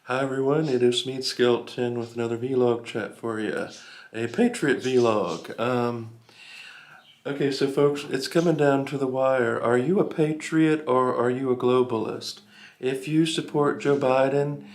Hi everyone, it is me, Skelton, with another vlog chat for you. A Patriot vlog. Okay, so folks, it's coming down to the wire. Are you a patriot or are you a globalist? If you support Joe Biden,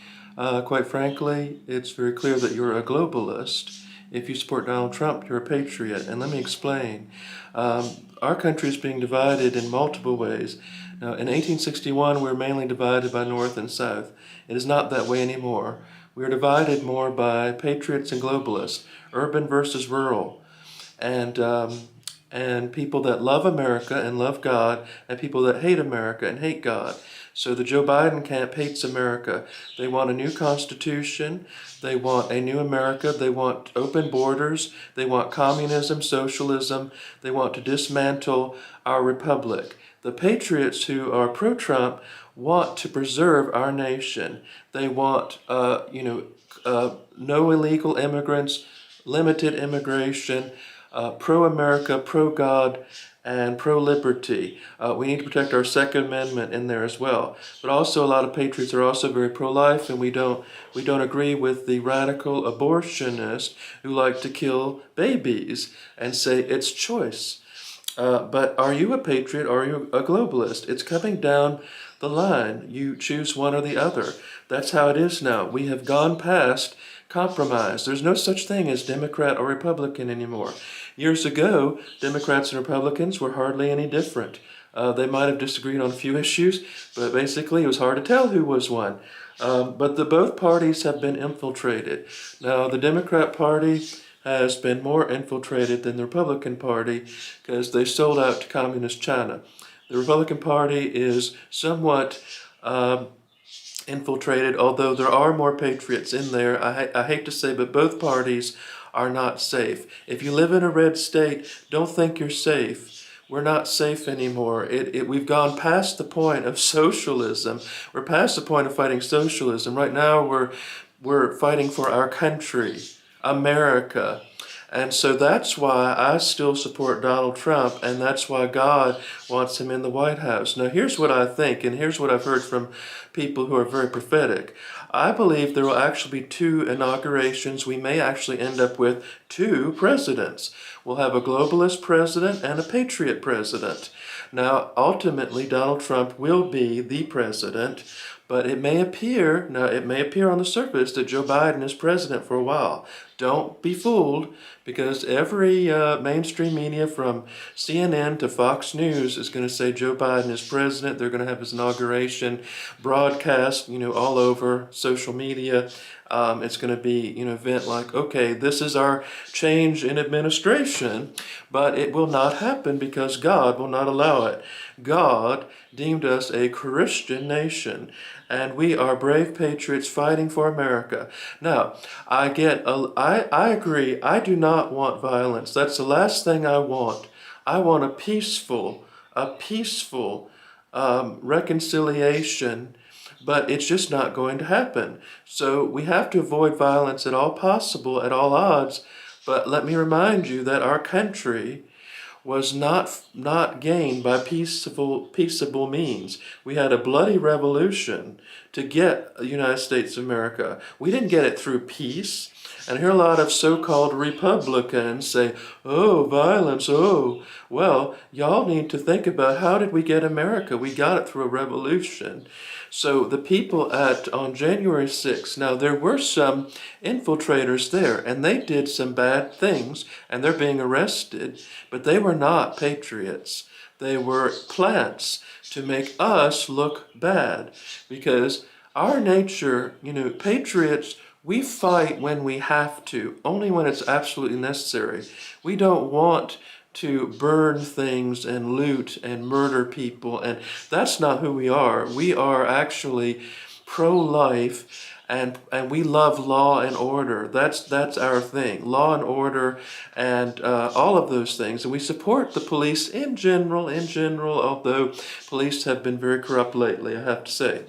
quite frankly, it's very clear that you're a globalist. If you support Donald Trump, you're a patriot. And let me explain. Our country is being divided in multiple ways. Now, in 1861, we were mainly divided by North and South. It is not that way anymore. We are divided more by patriots and globalists, urban versus rural. And people that love America and love God, and people that hate America and hate God. So the Joe Biden camp hates America. They want a new constitution. They want a new America. They want open borders. They want communism, socialism. They want to dismantle our republic. The patriots who are pro-Trump want to preserve our nation. They want, no illegal immigrants, limited immigration, pro-America, pro-God, and pro-liberty. We need to protect our Second Amendment in there as well. But also a lot of patriots are also very pro-life, and we don't agree with the radical abortionists who like to kill babies and say it's choice. But are you a patriot or are you a globalist? It's coming down the line. You choose one or the other. That's how it is now. We have gone past compromise. There's no such thing as Democrat or Republican anymore. Years ago, Democrats and Republicans were hardly any different. They might have disagreed on a few issues, but basically it was hard to tell who was one. But both parties have been infiltrated. Now, the Democrat Party has been more infiltrated than the Republican Party because they sold out to Communist China. The Republican Party is somewhat infiltrated, although there are more patriots in there. I hate to say, but both parties are not safe. If you live in a red state, don't think you're safe. We're not safe anymore. We've gone past the point of socialism. We're past the point of fighting socialism. Right now we're fighting for our country, America. And so that's why I still support Donald Trump, and that's why God wants him in the White House. Now, here's what I think, and here's what I've heard from people who are very prophetic. I believe there will actually be 2 inaugurations. We may actually end up with 2 presidents. We'll have a globalist president and a patriot president. Now, ultimately, Donald Trump will be the president, but it may appear on the surface that Joe Biden is president for a while. Don't be fooled, because every mainstream media from CNN to Fox News is going to say Joe Biden is president. They're going to have his inauguration broadcast, all over social media. It's going to be an event like, okay, this is our change in administration, but it will not happen because God will not allow it. God deemed us a Christian nation, and we are brave patriots fighting for America. Now, I agree, I do not want violence. That's the last thing I want. I want a peaceful reconciliation, but it's just not going to happen. So we have to avoid violence at all possible, at all odds. But let me remind you that our country was not gained by peaceable means. We had a bloody revolution to get the United States of America. We didn't get it through peace. And I hear a lot of so-called Republicans say, oh, violence, oh. Well, y'all need to think about, how did we get America? We got it through a revolution. So the people on January 6th, now there were some infiltrators there, and they did some bad things, and they're being arrested, but they were not patriots. They were plants to make us look bad, because our nature, patriots, we fight when we have to, only when it's absolutely necessary. We don't want to burn things and loot and murder people, and that's not who we are. We are actually pro-life, and we love law and order. That's our thing, law and order, and all of those things. And we support the police in general, although police have been very corrupt lately, I have to say.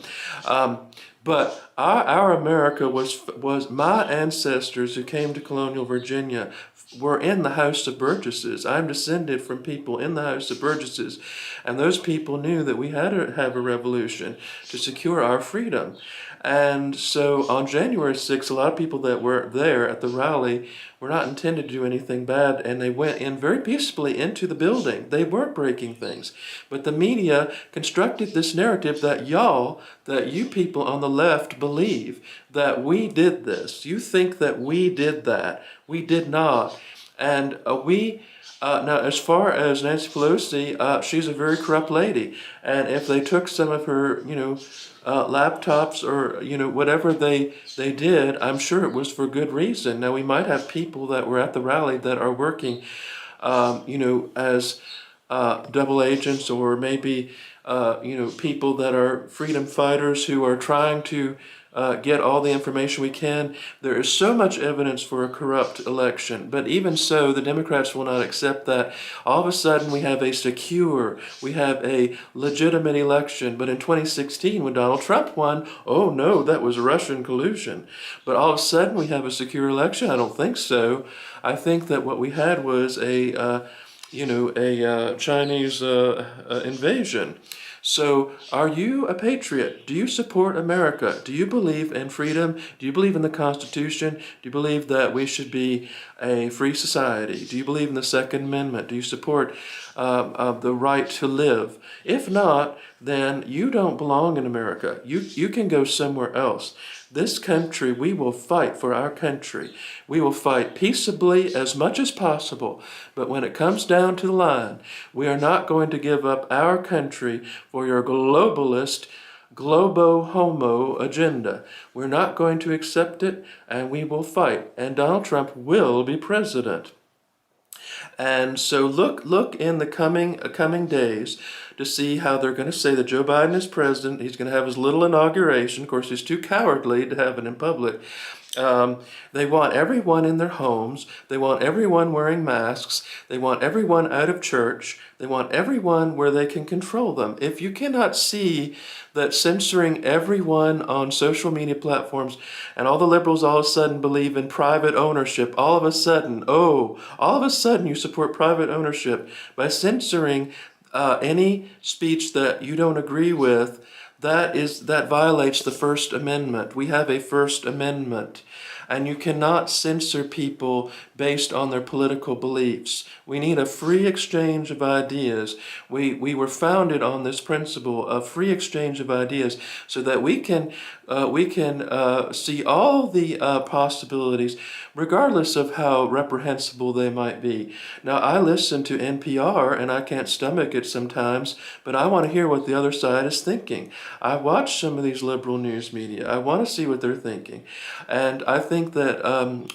But our America was my ancestors who came to colonial Virginia were in the House of Burgesses. I'm descended from people in the House of Burgesses, and those people knew that we had to have a revolution to secure our freedom. And so on January 6th, a lot of people that were there at the rally were not intended to do anything bad, and they went in very peacefully into the building. They weren't breaking things. But the media constructed this narrative that you people on the left believe that we did this. You think that we did that. We did not. And now, as far as Nancy Pelosi, she's a very corrupt lady. And if they took some of her, laptops or, whatever they did, I'm sure it was for good reason. Now, we might have people that were at the rally that are working, as double agents, or maybe, people that are freedom fighters who are trying to get all the information we can. There is so much evidence for a corrupt election, but even so, the Democrats will not accept that. All of a sudden, we have a legitimate election. But in 2016, when Donald Trump won, oh no, that was Russian collusion. But all of a sudden, we have a secure election? I don't think so. I think that what we had was a Chinese invasion. So, are you a patriot? Do you support America? Do you believe in freedom? Do you believe in the Constitution? Do you believe that we should be a free society? Do you believe in the Second Amendment? Do you support the right to live? If not, then you don't belong in America. You can go somewhere else. This country, we will fight for our country. We will fight peaceably as much as possible. But when it comes down to the line, we are not going to give up our country for your globalist, globo-homo agenda. We're not going to accept it, and we will fight. And Donald Trump will be president. And so look in the coming days to see how they're going to say that Joe Biden is president. He's going to have his little inauguration. Of course, he's too cowardly to have it in public. They want everyone in their homes. They want everyone wearing masks. They want everyone out of church. They want everyone where they can control them. If you cannot see that censoring everyone on social media platforms, and all the liberals all of a sudden believe in private ownership, all of a sudden you support private ownership by censoring any speech that you don't agree with, that violates the First Amendment. We have a First Amendment, and you cannot censor people based on their political beliefs. We need a free exchange of ideas. We were founded on this principle of free exchange of ideas, so that we can see all the possibilities, regardless of how reprehensible they might be. Now, I listen to NPR, and I can't stomach it sometimes, but I want to hear what the other side is thinking. I watch some of these liberal news media. I want to see what they're thinking, and I think that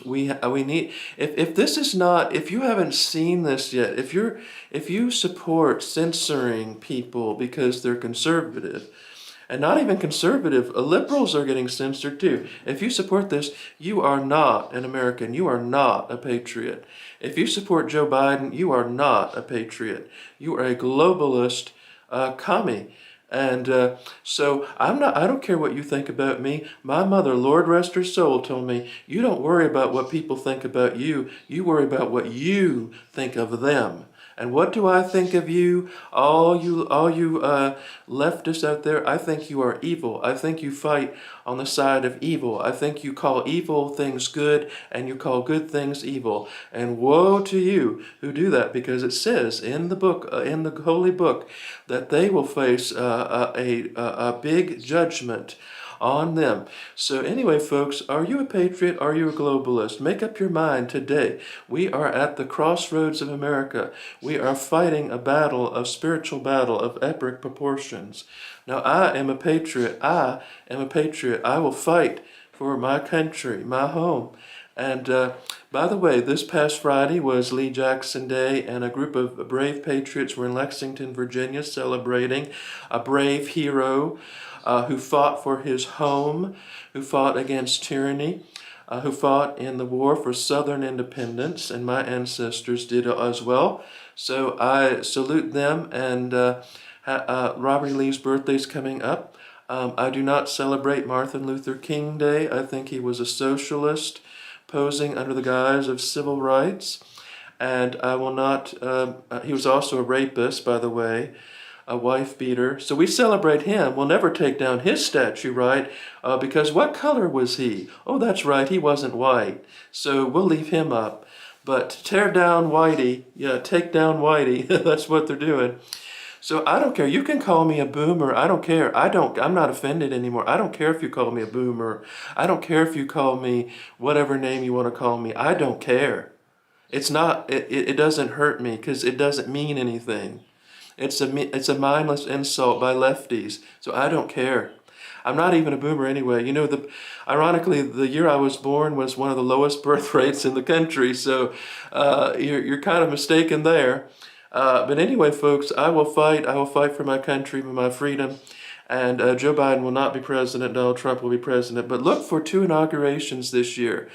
we need. If you haven't seen this yet, if you support censoring people because they're conservative. And not even conservative, liberals are getting censored too. If you support this, you are not an American. You are not a patriot. If you support Joe Biden, you are not a patriot. You are a globalist commie. And so I don't care what you think about me. My mother, Lord rest her soul, told me, you don't worry about what people think about you. You worry about what you think of them. And what do I think of you? All you leftists out there, I think you are evil. I think you fight on the side of evil. I think you call evil things good, and you call good things evil. And woe to you who do that, because it says in the book, in the holy book, that they will face a big judgment on them. So anyway, folks, are you a patriot? Are you a globalist? Make up your mind today. We are at the crossroads of America. We are fighting a spiritual battle of epic proportions. Now, I am a patriot. I am a patriot. I will fight for my country, my home. And by the way, this past Friday was Lee Jackson Day, and a group of brave patriots were in Lexington, Virginia, celebrating a brave hero who fought for his home, who fought against tyranny, who fought in the war for Southern independence, and my ancestors did as well. So I salute them, and Robert E. Lee's birthday's coming up. I do not celebrate Martin Luther King Day. I think he was a socialist, posing under the guise of civil rights. And I will not, he was also a rapist, by the way, a wife beater. So we celebrate him. We'll never take down his statue, right? Because what color was he? Oh, that's right, he wasn't white. So we'll leave him up. But tear down Whitey, yeah, take down Whitey. That's what they're doing. So I don't care. You can call me a boomer. I don't care. I'm not offended anymore. I don't care if you call me a boomer. I don't care if you call me whatever name you want to call me. I don't care. It doesn't hurt me because it doesn't mean anything. It's a mindless insult by lefties. So I don't care. I'm not even a boomer anyway. You know, ironically, the year I was born was one of the lowest birth rates in the country. So you're kind of mistaken there. But anyway, folks, I will fight. I will fight for my country, for my freedom. And Joe Biden will not be president. Donald Trump will be president. But look for 2 inaugurations this year.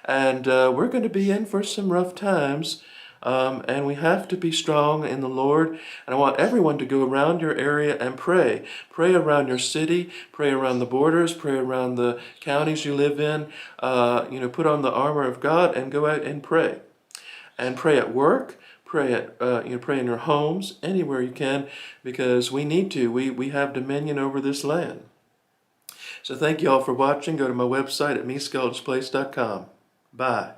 And we're going to be in for some rough times. And we have to be strong in the Lord. And I want everyone to go around your area and pray. Pray around your city. Pray around the borders. Pray around the counties you live in. Put on the armor of God and go out and pray. And pray at work. Pray pray in your homes, anywhere you can, because we need to. We have dominion over this land. So thank you all for watching. Go to my website at mescholasplace.com. Bye.